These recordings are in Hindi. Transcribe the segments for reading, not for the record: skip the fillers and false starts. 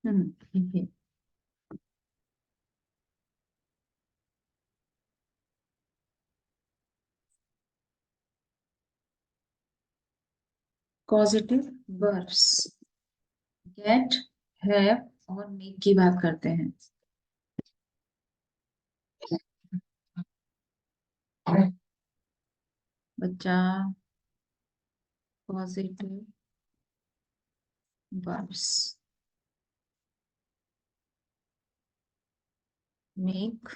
ठीक है। पॉजिटिव वर्ब्स गेट, हैव और मेक की बात करते हैं। बच्चा, पॉजिटिव वर्ब्स मेक,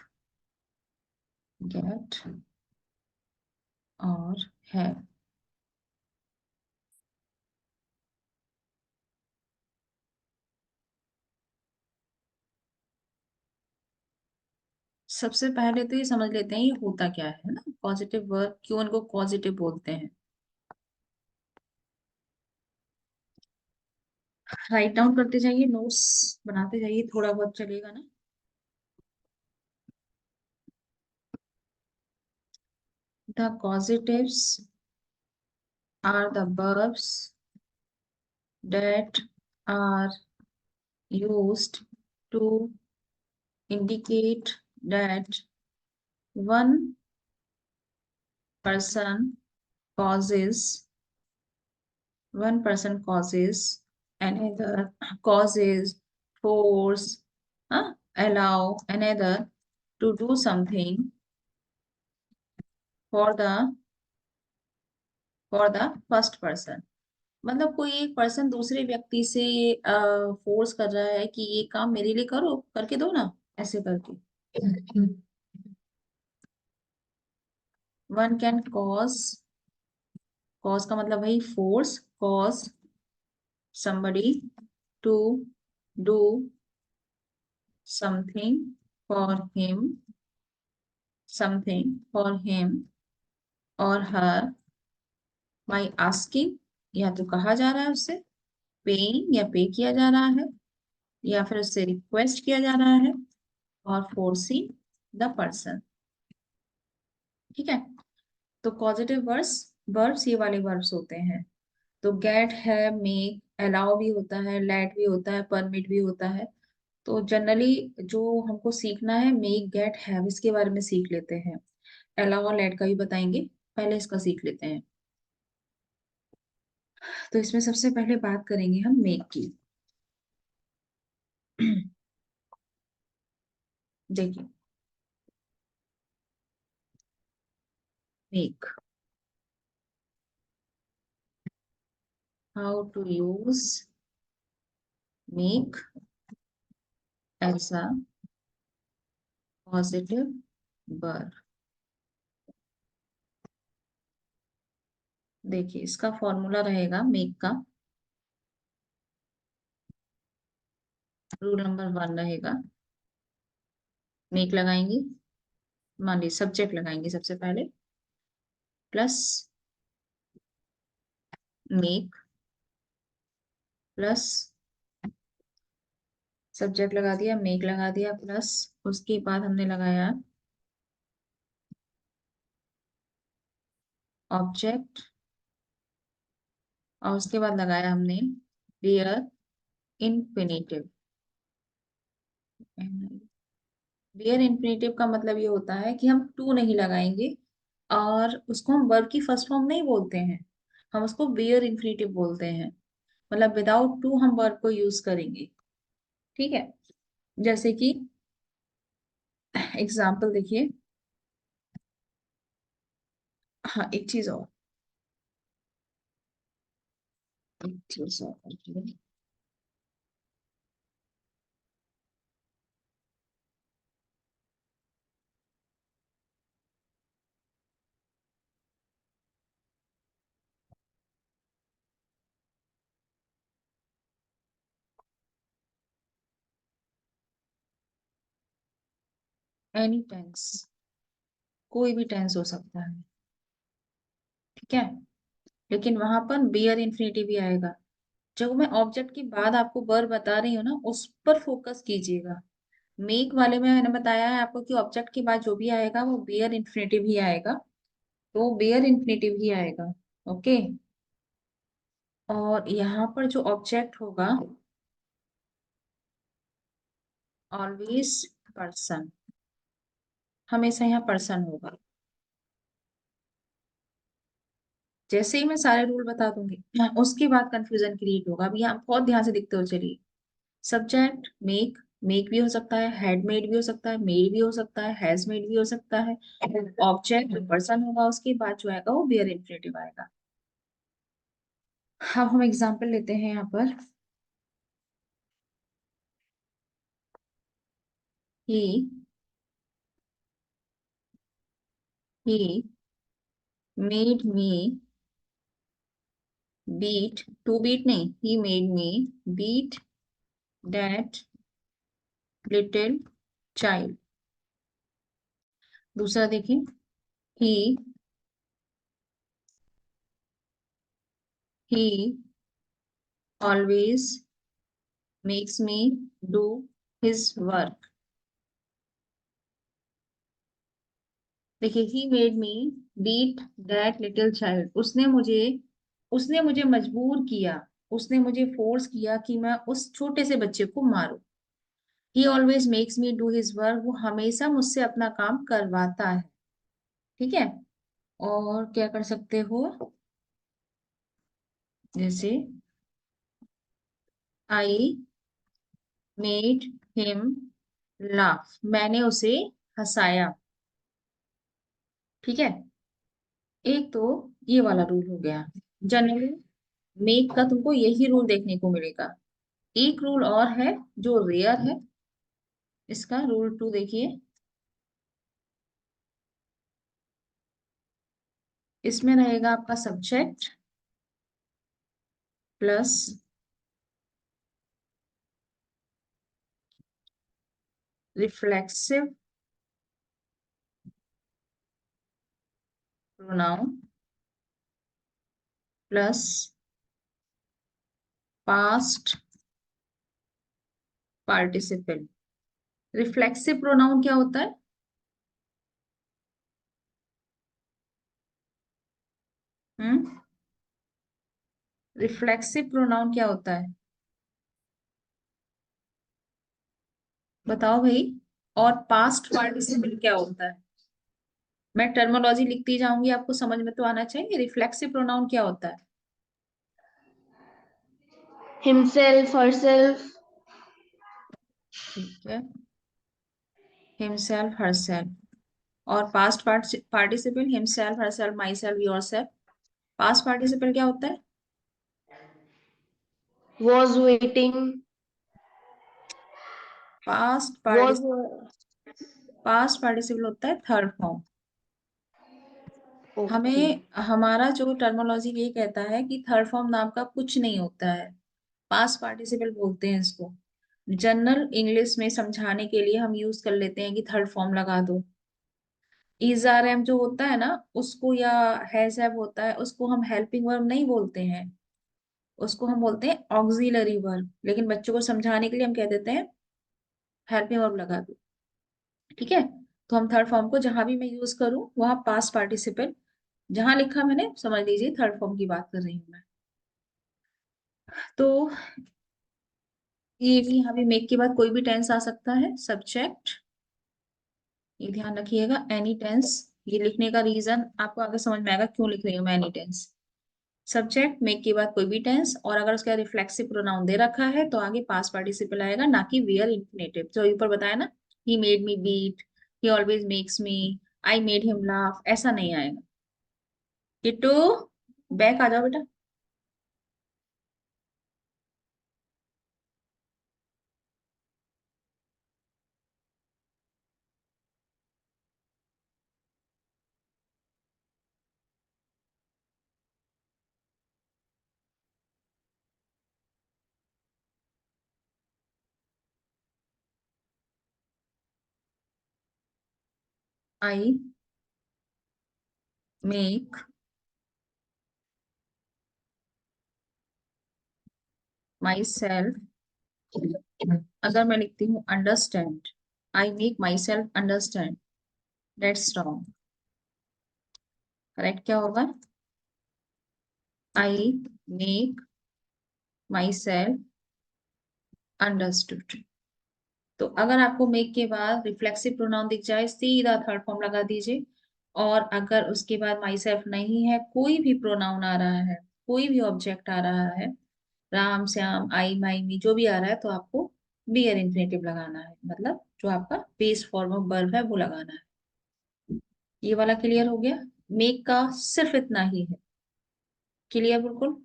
गेट और हैव। सबसे पहले तो ये समझ लेते हैं ये होता क्या है ना, पॉजिटिव वर्ब क्यों इनको पॉजिटिव बोलते हैं। राइट डाउन करते जाइए, नोट्स बनाते जाइए, थोड़ा बहुत चलेगा ना। The causatives are the verbs that are used to indicate that one person causes another, causes, force, allow another to do something for the first person। मतलब कोई एक पर्सन दूसरे व्यक्ति से फोर्स कर रहा है कि ये काम मेरे लिए करो, करके दो ना, ऐसे करके। वन कैन कॉज का मतलब वही force, cause somebody to do something for him, or her by asking, या तो कहा जा रहा है उससे, पेइंग या पे किया जा रहा है, या फिर उससे रिक्वेस्ट किया जा रहा है, और फोर्सिंग द पर्सन। ठीक है। तो पॉजिटिव वर्ब्स ये वाले वर्ब्स होते हैं। तो गेट है, मेक, अलाउ भी होता है, लेट भी होता है, परमिट भी होता है। तो जनरली जो हमको सीखना है, मेक, गेट, हैव, इसके बारे में सीख लेते हैं। अलाउ और लेट का भी बताएंगे, पहले इसका सीख लेते हैं। तो इसमें सबसे पहले बात करेंगे हम मेक की। देखिए, make, how to use make as a positive verb. देखिए, इसका फॉर्मूला रहेगा मेक का, रूल नंबर 1 रहेगा। मेक लगाएंगे, मान लीजिए सब्जेक्ट लगाएंगे सबसे पहले, प्लस मेक, प्लस सब्जेक्ट लगा दिया, मेक लगा दिया, प्लस उसके बाद हमने लगाया ऑब्जेक्ट, और उसके बाद लगाया हमने बियर इन्फिनेटिव। बियर इन्फिनेटिव का मतलब ये होता है कि हम टू नहीं लगाएंगे, और उसको हम वर्ब की फर्स्ट फॉर्म नहीं बोलते हैं, हम उसको बियर इन्फिनेटिव बोलते हैं। मतलब विदाउट टू हम वर्ब को यूज करेंगे। ठीक है। जैसे कि एग्जाम्पल देखिए। हाँ, एक चीज और, एक चीज और एनी टेंस, कोई भी टेंस हो सकता है। ठीक है। लेकिन वहां पर बियर इन्फिनेटिव भी आएगा। जब मैं ऑब्जेक्ट के बाद आपको वर्ब बता रही हूँ ना, उस पर फोकस कीजिएगा। मेक वाले में मैंने बताया है आपको कि ऑब्जेक्ट के बाद जो भी आएगा वो बियर इन्फिनेटिव ही आएगा, तो बियर इन्फिनेटिव ही आएगा। ओके। और यहाँ पर जो ऑब्जेक्ट होगा, ऑलवेज पर्सन, हमेशा यहाँ पर्सन होगा। जैसे ही मैं सारे रूल बता दूंगी उसके बाद कंफ्यूजन क्रिएट होगा। अभी आप बहुत ध्यान से देखते हो चलिए। सब्जेक्ट मेक, मेक भी हो सकता है, हैड मेड भी हो सकता है, मेड भी हो सकता है, हैज मेड भी हो सकता है। ऑब्जेक्ट जो पर्सन होगा उसके बाद जो आएगा वो वेयर इंफिनिटिव आएगा। अब हम एग्जाम्पल लेते हैं यहाँ पर। He he made me beat, to beat नहीं, he made me beat that little child. दूसरा देखिए, he he always makes me do his work. देखिए, he made me beat that little child, उसने मुझे मजबूर किया, उसने मुझे फोर्स किया कि मैं उस छोटे से बच्चे को मारूं। ही always makes me do his work, वो हमेशा मुझसे अपना काम करवाता है। ठीक है। और क्या कर सकते हो, जैसे आई मेड हिम लाफ, मैंने उसे हंसाया। ठीक है। एक तो ये वाला रूल हो गया। जनरली मेक का तुमको यही रूल देखने को मिलेगा। एक रूल और है जो रेयर है, इसका रूल 2 देखिए। इसमें रहेगा आपका subject plus reflexive pronoun plus past participle. Reflexive pronoun क्या होता है? हम्म, रिफ्लेक्सिव प्रोनाउन क्या होता है? बताओ भाई। और पास्ट पार्टिसिपल क्या होता है? मैं टर्मोलॉजी लिखती जाऊंगी, आपको समझ में तो आना चाहिए। रिफ्लेक्सिव प्रोनाउन क्या होता है? himself, herself, ठीक है, हिमसेल्फ हरसेल्फ। और past participle himself herself my self your self. Past participle क्या होता है? was waiting, past was participle, past participle होता है थर्ड फॉर्म। okay. हमें हमारा जो टर्मोलॉजी ये कहता है कि थर्ड फॉर्म नाम का कुछ नहीं होता है, पास्ट पार्टिसिपल बोलते हैं इसको। जनरल इंग्लिश में समझाने के लिए हम यूज कर लेते हैं कि थर्ड फॉर्म लगा दो। इज आर एम जो होता है ना उसको, या हैज हैव होता है उसको, हम हेल्पिंग वर्ब नहीं बोलते हैं, उसको हम बोलते हैं ऑक्सिलरी वर्ब। लेकिन बच्चों को समझाने के लिए हम कह देते हैं हेल्पिंग वर्ब लगा दो। ठीक है। तो हम थर्ड फॉर्म को जहां भी मैं यूज करूं वहां पास्ट पार्टिसिपल, जहां लिखा मैंने समझ लीजिए थर्ड फॉर्म की बात कर रही हूँ मैं। तो ये भी यहाँ भी मेक के बाद कोई भी टेंस आ सकता है। सब्जेक्ट, ये ध्यान रखिएगा, एनी टेंस। ये लिखने का रीजन आपको आगे समझ में आएगा क्यों लिख रही हूँ मैं एनी टेंस। सब्जेक्ट मेक के बाद कोई भी टेंस, और अगर उसका रिफ्लेक्सिव प्रोनाउन दे रखा है तो आगे पास्ट पार्टिसिपल आएगा, ना कि वेयर इंफिनिटिव जो ऊपर बताया ना। He made me beat, he always makes me, I made him laugh, ऐसा नहीं आएगा। किट्टू, बैक आ जाओ बेटा। आई मेक माई सेल्फ, अगर मैं लिखती हूँ understand, I make my self understand, that's wrong. Correct क्या होगा? I make my self understood. तो अगर आपको मेक के बाद रिफ्लेक्सिव प्रोनाउन दिख जाए, सीधा थर्ड फॉर्म लगा दीजिए। और अगर उसके बाद माई सेल्फ नहीं है, कोई भी प्रोनाउन आ रहा है, कोई भी ऑब्जेक्ट आ रहा है, राम श्याम आई माई मी जो भी आ रहा है, तो आपको बी एन इन्फिनेटिव लगाना है, मतलब जो आपका बेस फॉर्म ऑफ वर्ब है वो लगाना है। ये वाला क्लियर हो गया। मेक का सिर्फ इतना ही है। क्लियर बिल्कुल।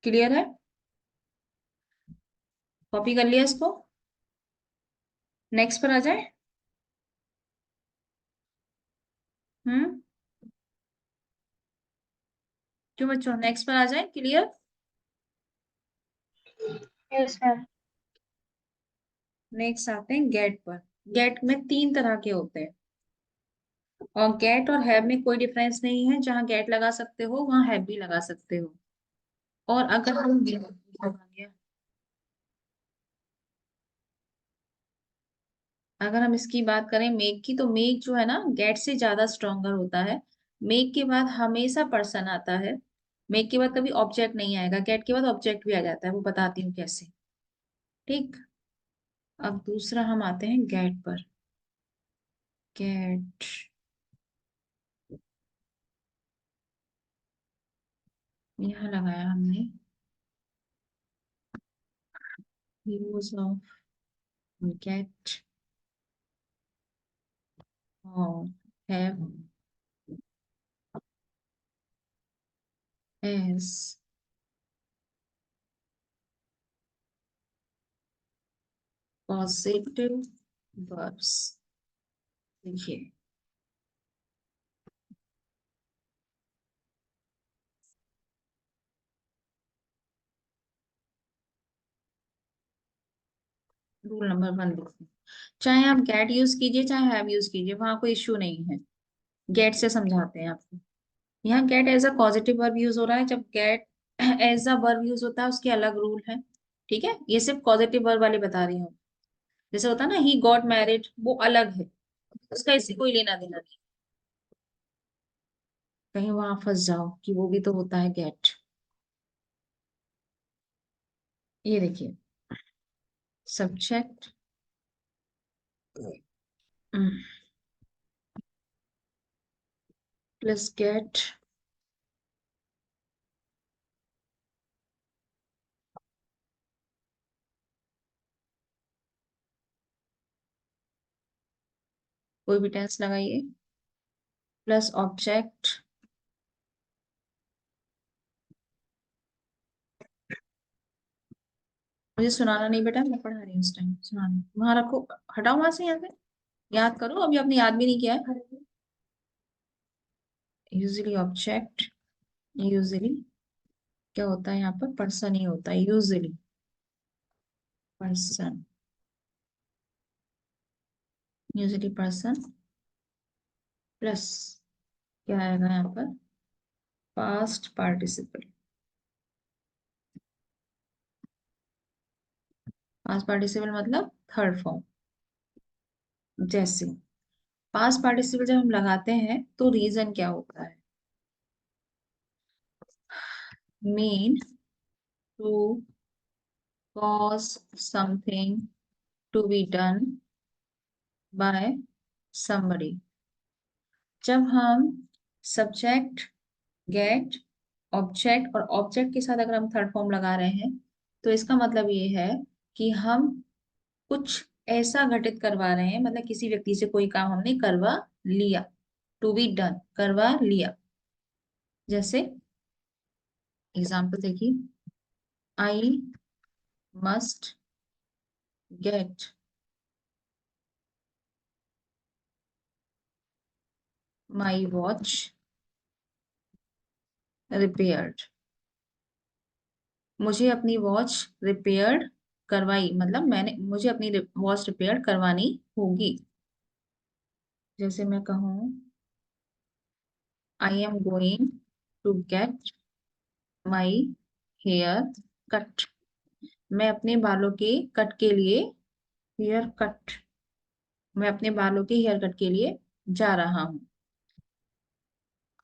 क्लियर है। कॉपी कर लिया इसको। नेक्स्ट पर आ जाए। हम्म। क्यों बच्चों, नेक्स्ट पर आ जाए। क्लियर। Yes, ma'am. नेक्स्ट आते हैं गेट पर। गेट में तीन तरह के होते हैं, और गेट और हैव में कोई डिफरेंस नहीं है। जहां गेट लगा सकते हो वहां हैव भी लगा सकते हो। और अगर हम अगर हम इसकी बात करें मेक की, तो मेक जो है ना गेट से ज्यादा स्ट्रोंगर होता है। मेक के बाद हमेशा पर्सन आता है। मेक के बाद कभी ऑब्जेक्ट नहीं आएगा, गेट के बाद ऑब्जेक्ट भी आ जाता है, वो बताती हूँ कैसे। ठीक। अब दूसरा हम आते हैं गेट पर। गेट, यहाँ लगाया हमने यूज ऑफ गेट और हैव एज पॉजिटिव वर्ब्स। देखिए, रूल नंबर वन देखिए, चाहे आप गेट यूज कीजिए चाहे हैव यूज कीजिए, वहां कोई इश्यू नहीं है। गेट से समझाते हैं आपको। यहाँ get as a positive verb use हो रहा है, जब get as a verb use होता है उसके अलग रूल है। ठीक है, ये सिर्फ पॉजिटिव वर्ब वाले बता रही हूँ। जैसे होता है ना ही गॉट मैरिड, वो अलग है, उसका इससे कोई लेना देना नहीं। कहीं वहां फंस जाओ कि वो भी तो होता है गेट। ये देखिए, सब्जेक्ट प्लस गेट, कोई भी टेंस लगाइए, प्लस ऑब्जेक्ट। मुझे सुनाना नहीं बेटा, मैं पढ़ा रही हूँ इस टाइम, सुनाना वहां रखो। हटाओ वहां से, यहाँ से याद करो, अभी आपने याद भी नहीं किया है। यूजली ऑब्जेक्ट, यूजली क्या होता है यहाँ पर, पर्सन ही होता है usually, person, usually person, plus क्या आएगा यहाँ पर, पास्ट पार्टिसिपल। पास्ट पार्टिसिपल मतलब थर्ड फॉर्म। जैसे पास्ट पार्टिसिपल जब हम लगाते हैं तो रीजन क्या होता है, mean to cause something to be done by somebody। जब हम सब्जेक्ट, गेट, ऑब्जेक्ट, और ऑब्जेक्ट के साथ अगर हम थर्ड फॉर्म लगा रहे हैं, तो इसका मतलब ये है कि हम कुछ ऐसा घटित करवा रहे हैं, मतलब किसी व्यक्ति से कोई काम हमने करवा लिया, टू बी डन, करवा लिया। जैसे एग्जाम्पल देखिए, आई must get my watch repaired. मुझे अपनी वॉच रिपेयर्ड करवाई, मतलब मैंने, मुझे अपनी वॉच रिपेयर करवानी होगी। जैसे मैं कहूँ, I am going to get my hair cut. मैं अपने बालों के कट के लिए, हेयर कट, मैं अपने बालों के हेयर कट के लिए जा रहा हूँ।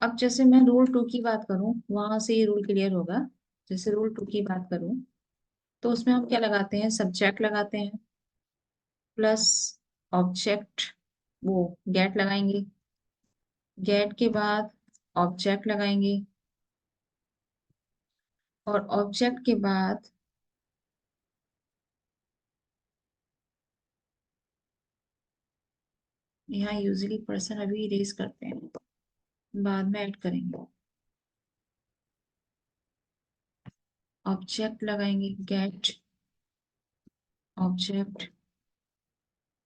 अब जैसे मैं रूल टू की बात करूं, वहां से ये रूल क्लियर होगा। जैसे रूल 2 की बात करूं तो उसमें हम क्या लगाते हैं, सब्जेक्ट लगाते हैं प्लस ऑब्जेक्ट, वो गेट लगाएंगे, गेट के बाद ऑब्जेक्ट लगाएंगे और ऑब्जेक्ट के बाद यहाँ यूजली पर्सन अभी इरेज करते हैं, बाद में ऐड करेंगे। ऑब्जेक्ट लगाएंगे, गेट ऑब्जेक्ट,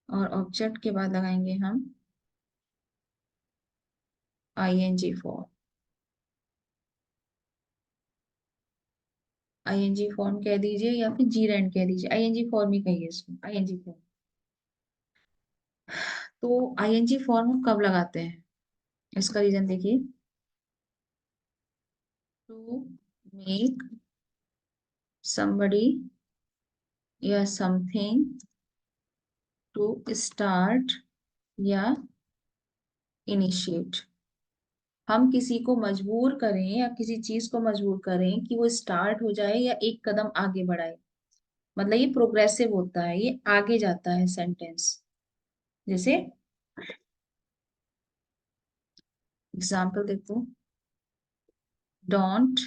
और ऑब्जेक्ट के बाद लगाएंगे हम आईएनजी फॉर्म। आईएनजी फॉर्म कह दीजिए या फिर जी रैंड कह दीजिए, आईएनजी फॉर्म ही कहिए इसको, आईएनजी फॉर्म। तो आईएनजी फॉर्म हम कब लगाते हैं, इसका रीजन देखिए, टू मेक somebody या समथिंग टू स्टार्ट या इनिशिएट। हम किसी को मजबूर करें या किसी चीज को मजबूर करें कि वो स्टार्ट हो जाए या एक कदम आगे बढ़ाए, मतलब ये प्रोग्रेसिव होता है, ये आगे जाता है सेंटेंस। जैसे एग्जाम्पल देखो, don't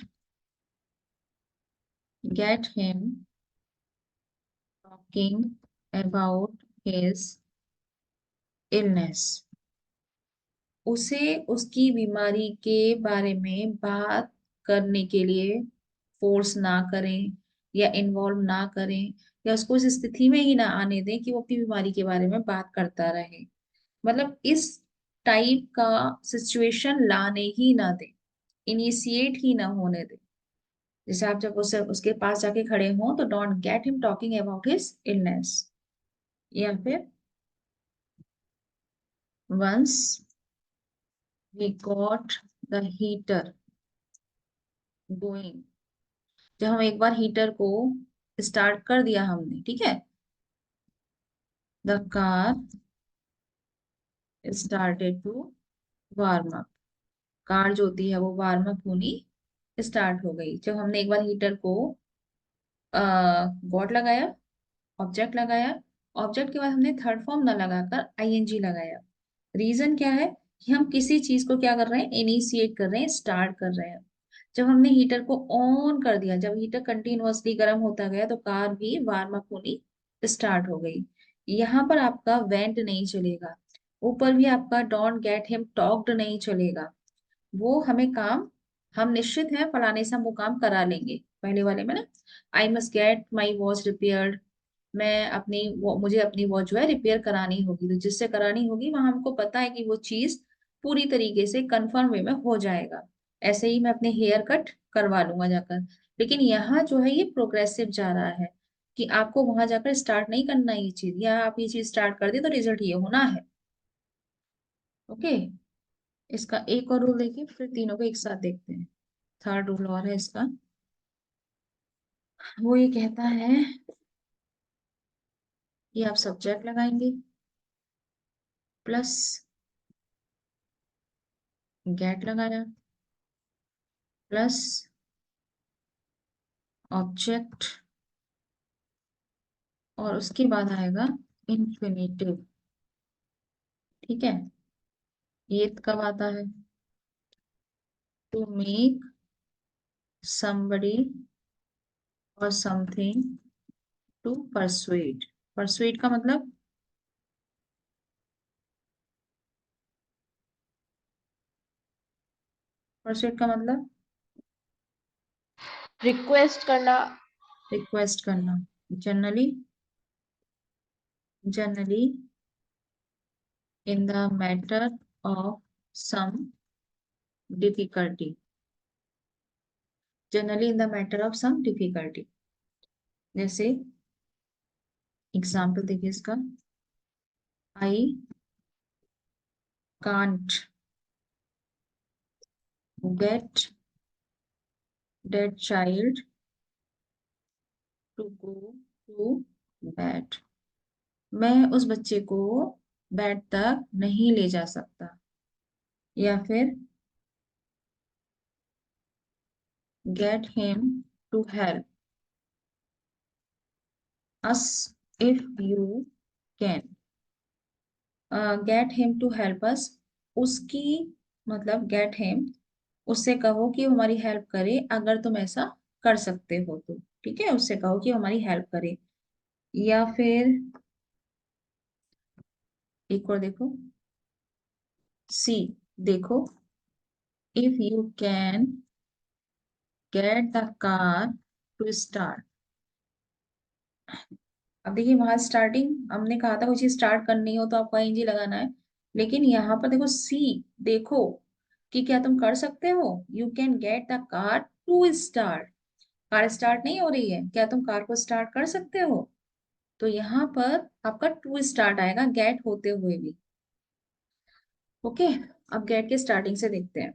get him talking about his illness. उसे उसकी बीमारी के बारे में बात करने के लिए फोर्स ना करें या इन्वॉल्व ना करें, या उसको इस स्थिति में ही ना आने दें कि वो अपनी बीमारी के बारे में बात करता रहे। मतलब इस टाइप का सिचुएशन लाने ही ना दे, इनिशिएट ही ना होने दे। जैसे आप जब उसे उसके पास जाके खड़े हों तो don't get him talking about his illness, या फिर once we got the heater going. जब हम एक बार हीटर को स्टार्ट कर दिया हमने, ठीक है, the car started to warm up. Car जो होती है वो वार्म अप होनी स्टार्ट हो गई जब हमने एक बार हीटर को गॉट लगाया, ऑब्जेक्ट लगाया, ऑब्जेक्ट के बाद हमने थर्ड फॉर्म ना लगाकर आईएनजी लगाया। रीजन क्या है कि हम किसी चीज को क्या कर रहे हैं, इनिशिएट कर रहे हैं, स्टार्ट कर रहे हैं। जब हमने हीटर को ऑन कर दिया, जब हीटर कंटिन्यूअसली गर्म होता गया तो कार भी वार्म अप होनी स्टार्ट हो गई। यहाँ पर आपका वेंट नहीं चलेगा, ऊपर भी आपका डोंट गेट हिम टॉक्ड नहीं चलेगा। वो हमें काम, हम निश्चित है फलाने से हम वो काम करा लेंगे। पहले वाले में ना, आई must get my watch repaired, मैं अपनी मुझे अपनी वॉच जो है रिपेयर करानी होगी, तो जिससे करानी होगी वहां हमको पता है कि वो चीज पूरी तरीके से कंफर्म वे में हो जाएगा। ऐसे ही मैं अपने हेयर कट करवा लूंगा जाकर। लेकिन यहाँ जो है ये प्रोग्रेसिव जा रहा है कि आपको वहां जाकर स्टार्ट नहीं करना ये चीज, या आप ये चीज स्टार्ट कर दे तो रिजल्ट ये होना है। ओके, इसका एक और रूल देखिए, फिर तीनों को एक साथ देखते हैं। थर्ड रूल और है इसका, वो ये कहता है कि आप सब्जेक्ट लगाएंगे प्लस गेट लगाया प्लस ऑब्जेक्ट, और उसके बाद आएगा इंफिनिटिव। ठीक है, ये कब आता है, टू मेक somebody और समथिंग टू परसुएड। परसुएड का मतलब, परसुएड का मतलब रिक्वेस्ट करना। रिक्वेस्ट करना। Generally, generally in the matter of some difficulty, generally in the matter of some difficulty. जैसे एग्जाम्पल देखिए इसका, I can't get that child to go to bed. मैं उस बच्चे को बेड तक नहीं ले जा सकता। या फिर get him to help us if you can. Get him to help us, उसकी मतलब get him, उससे कहो कि वो हमारी हेल्प करे अगर तुम ऐसा कर सकते हो तो। ठीक है, उससे कहो कि वो हमारी हेल्प करे। या फिर एक और देखो, सी, देखो, if you can get the car to start. अब देखिए वहां स्टार्टिंग हमने कहा था कोई चीज स्टार्ट करनी हो तो आपको आईएनजी लगाना है, लेकिन यहाँ पर देखो सी, देखो कि क्या तुम कर सकते हो। You can get the car to start, car start नहीं हो रही है, क्या तुम कार को स्टार्ट कर सकते हो। तो यहाँ पर आपका टू स्टार्ट आएगा गेट होते हुए भी। ओके, अब गेट के स्टार्टिंग से देखते हैं।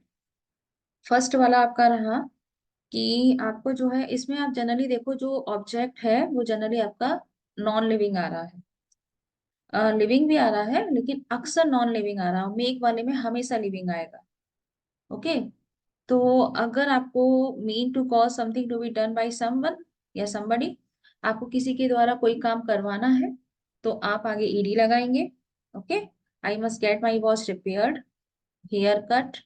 फर्स्ट वाला आपका रहा कि आपको जो है इसमें आप जनरली देखो जो ऑब्जेक्ट है वो जनरली आपका नॉन लिविंग आ रहा है, लिविंग भी आ रहा है लेकिन अक्सर नॉन लिविंग आ रहा है, मेक वाले में हमेशा लिविंग आएगा। ओके, तो अगर आपको mean to cause something to be done by someone या समबडी, आपको किसी के द्वारा कोई काम करवाना है तो आप आगे ईडी लगाएंगे। Okay, I must get my watch repaired, hair cut,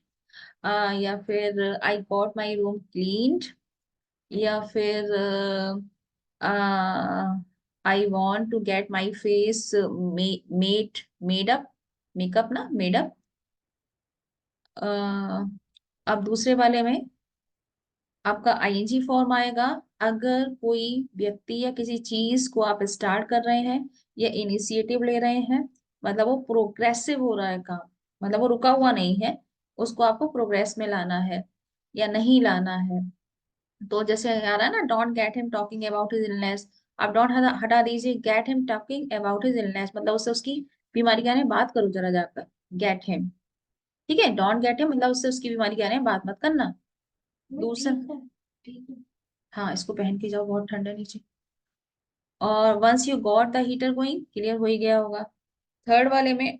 या फिर I got my room cleaned, या फिर I want to get my face made up, makeup ना मेड अप। अब दूसरे वाले में आपका आईएनजी फॉर्म आएगा अगर कोई व्यक्ति या किसी चीज को आप स्टार्ट कर रहे हैं या इनिशिएटिव ले रहे हैं, मतलब वो प्रोग्रेसिव हो रहा है काम, मतलब वो रुका हुआ नहीं है, उसको आपको प्रोग्रेस में लाना है या नहीं लाना है। तो जैसे आ रहा है ना, don't get him talking about his illness, आप डोंट हटा दीजिए, gate him talking about his illness, मतलब उससे उसकी बीमारी के बारे में बात करो जरा जाकर, गेट हिम। ठीक है, डोंट गेट हिम मतलब उससे उसकी बीमारी के बारे में बात मत करना। दूसरा, हाँ इसको पहन के जाओ, बहुत ठंडा है नीचे। और once you got the heater going, clear हो ही गया होगा। थर्ड वाले में,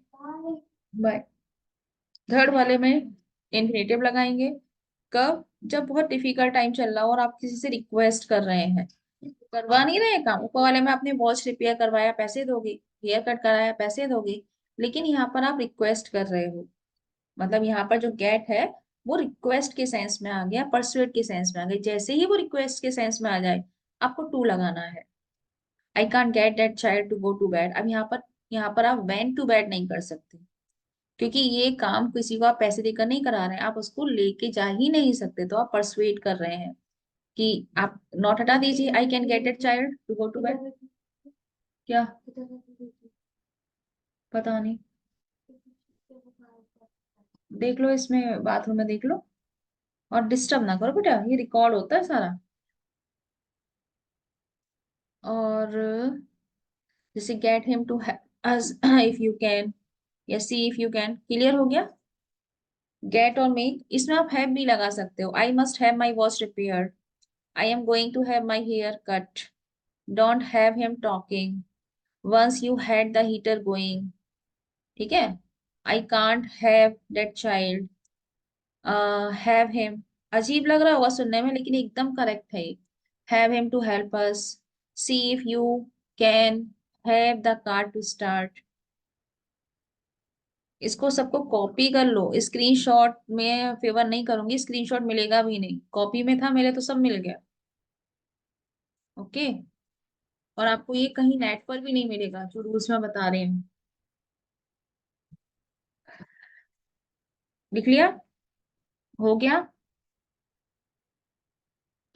बाय, थर्ड वाले में इंफिनिटिव लगाएंगे कब, जब बहुत डिफिकल्ट टाइम चल रहा हो और आप किसी से रिक्वेस्ट कर रहे हैं, करवा नहीं रहे काम। ऊपर वाले में आपने वॉच रिपेयर करवाया पैसे दोगे, हेयर कट कराया पैसे दोगे, लेकिन यहाँ पर आप रिक्वेस्ट कर रहे हो, मतलब यहाँ पर जो गेट है वो रिक्वेस्ट के सेंस में आ गया, परसुएट के सेंस में आ गया। जैसे ही वो रिक्वेस्ट के सेंस में आ जाए आपको टू लगाना है। I can't get that child to go to bed, अब यहाँ पर आप वेंट टू बेड नहीं कर सकते, क्योंकि ये काम किसी को आप पैसे देकर नहीं करा रहे हैं, आप उसको लेके जा ही नहीं सकते, तो आप परसुएट कर रहे हैं कि आप नॉट हटा दीजिए, I can get that child to go to bed. क्या, पता नहीं, देख लो इसमें बाथरूम में देख लो, और डिस्टर्ब ना करो बेटा, ये रिकॉर्ड होता है सारा। और जैसे get him to us if you can, या see if you can, clear हो गया। गेट और मेक, इसमें आप हैव भी लगा सकते हो, I must have my watch repaired, I am going to have my hair cut, don't have him talking, once you had the heater going. ठीक है, I can't have that child, have him, अजीब लग रहा होगा सुनने में लेकिन एकदम करेक्ट है ये, have him to help us, see if you can have the car to start. इसको सबको कॉपी कर लो, स्क्रीनशॉट में फेवर नहीं करूंगी, स्क्रीनशॉट मिलेगा भी नहीं, कॉपी में था मेरे तो सब मिल गया। ओके, और आपको ये कहीं नेट पर भी नहीं मिलेगा जो रूल्स में बता रहे हैं। लिख लिया, हो गया,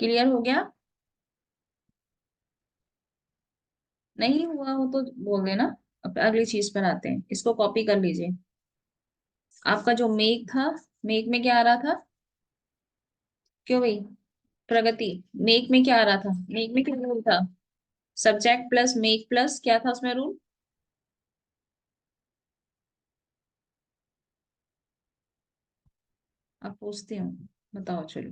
क्लियर हो गया। नहीं हुआ हो तो बोल देना। अब अगली चीज पर आते हैं, इसको कॉपी कर लीजिए। आपका जो मेक था, मेक में क्या आ रहा था, क्यों भाई, प्रगति, मेक में क्या आ रहा था, मेक में क्या रूल था, सब्जेक्ट प्लस मेक प्लस क्या था उसमें रूल। आप पूछते हो, बताओ चलो।